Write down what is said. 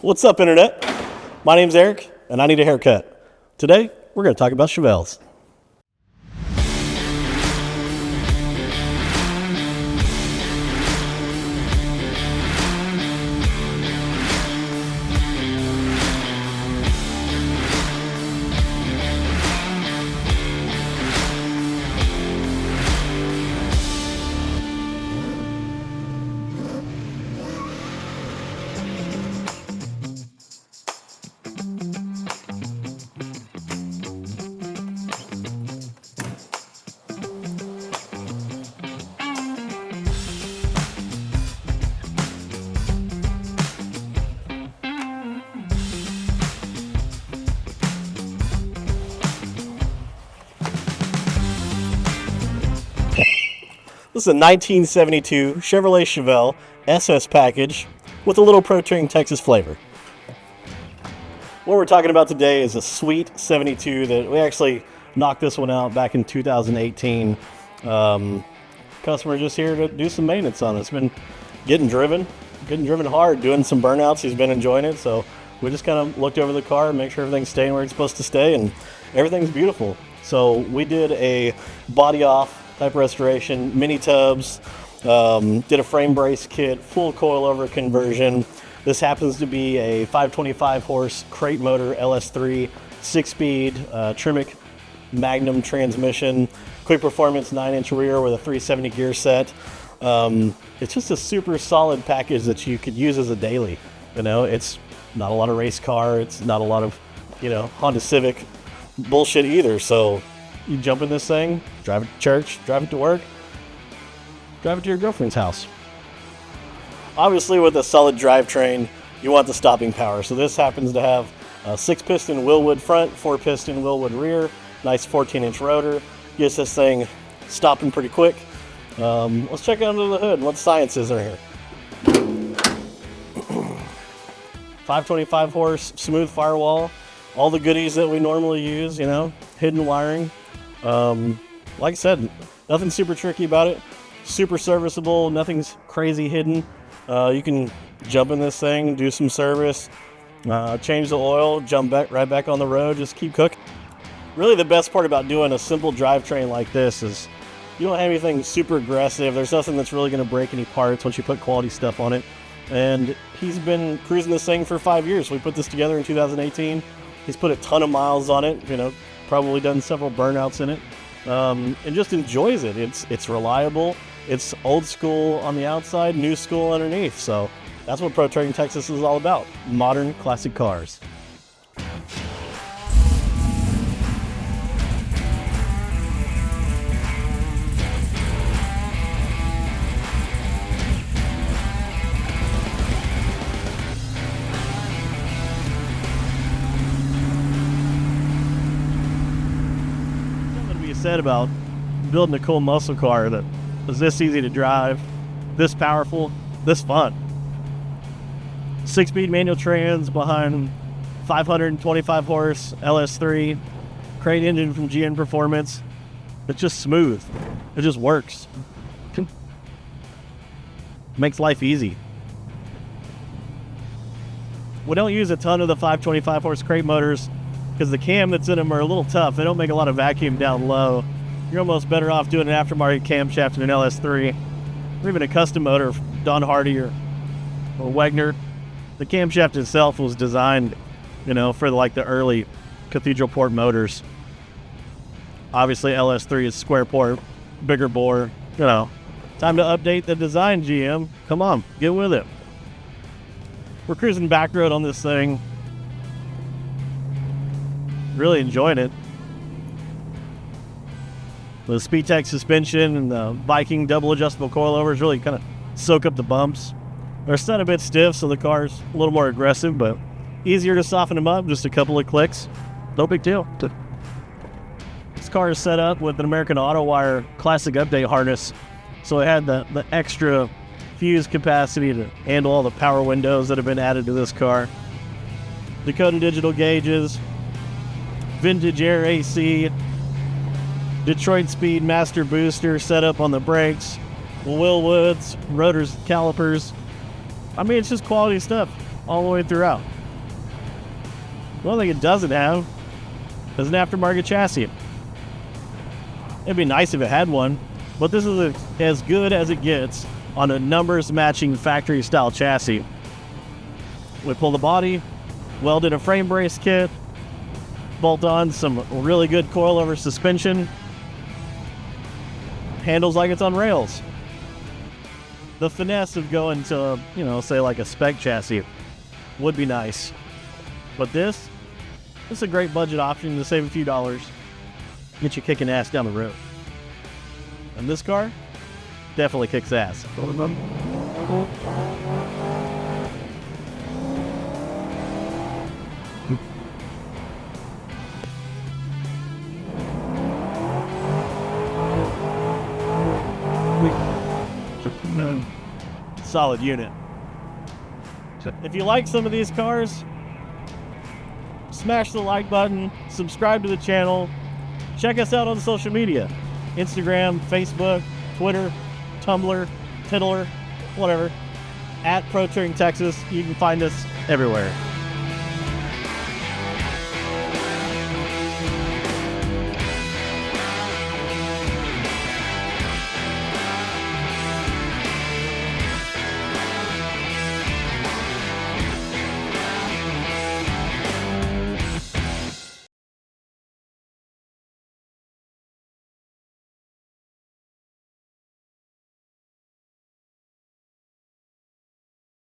What's up, Internet? My name's Eric, and I need a haircut. Today, we're going to talk about Chevelles. This is a 1972 Chevrolet Chevelle SS package with a little ProtouringTexas flavor. What we're talking about today is a sweet 72 that we actually knocked this one out back in 2018. Customer just here to do some maintenance on it. It's been getting driven hard, doing some burnouts. He's been enjoying it, so we just kind of looked over the car and make sure everything's staying where it's supposed to stay, and everything's beautiful. So we did a body off type restoration, mini tubs, did a frame brace kit, full coilover conversion. This happens to be a 525 horse crate motor LS3 6-speed Tremec Magnum transmission, quick performance 9-inch rear with a 370 gear set. It's just a super solid package that you could use as a daily. You know, it's not a lot of race car, it's not a lot of, Honda Civic bullshit either. So you jump in this thing, drive it to church, drive it to work, drive it to your girlfriend's house. Obviously, with a solid drivetrain, you want the stopping power. So this happens to have a 6-piston Wilwood front, 4-piston Wilwood rear, nice 14-inch rotor. Gets this thing stopping pretty quick. Let's check under the hood. What science is there here? 525 horse, smooth firewall, all the goodies that we normally use, hidden wiring. Like I said, nothing super tricky about it. Super serviceable, nothing's crazy hidden. You can jump in this thing, do some service, change the oil, jump right back on the road, just keep cooking. Really the best part about doing a simple drivetrain like this is you don't have anything super aggressive. There's nothing that's really going to break any parts once you put quality stuff on it. And he's been cruising this thing for 5 years. We put this together in 2018. He's put a ton of miles on it, probably done several burnouts in it, and just enjoys it. It's reliable. It's old school on the outside, new school underneath. So that's what ProtouringTexas is all about. Modern classic cars. Said about building a cool muscle car that is this easy to drive, this powerful, this fun. 6-speed manual trans behind 525 horse LS3 crate engine from GM Performance. It's just smooth. It just works. Makes life easy. We don't use a ton of the 525 horse crate motors because the cam that's in them are a little tough. They don't make a lot of vacuum down low. You're almost better off doing an aftermarket camshaft in an LS3, or even a custom motor, Don Hardy or Wegner. The camshaft itself was designed, for the early cathedral port motors. Obviously, LS3 is square port, bigger bore. Time to update the design, GM. Come on, get with it. We're cruising back road on this thing. Really enjoying it. The Speedtech suspension and the Viking double adjustable coilovers really kind of soak up the bumps. They're set a bit stiff, so the car's a little more aggressive, but easier to soften them up, just a couple of clicks. No big deal. This car is set up with an American Auto Wire classic update harness, so it had the extra fuse capacity to handle all the power windows that have been added to this car. Dakota Digital gauges, vintage air AC, Detroit Speed Master Booster setup on the brakes, Wilwoods, rotors, calipers. I mean, it's just quality stuff all the way throughout. One thing it doesn't have is an aftermarket chassis. It'd be nice if it had one, but this is as good as it gets on a numbers matching factory style chassis. We pull the body, weld in a frame brace kit, bolt on some really good coilover suspension, handles like it's on rails. The finesse of going to, say like a spec chassis would be nice. But this is a great budget option to save a few dollars, get you kicking ass down the road. And this car definitely kicks ass. Solid unit. If you like some of these cars, smash the like button, subscribe to the channel, check us out on social media. Instagram, Facebook, Twitter, Tumblr, Tiddler, whatever. @ProtouringTexas. You can find us everywhere.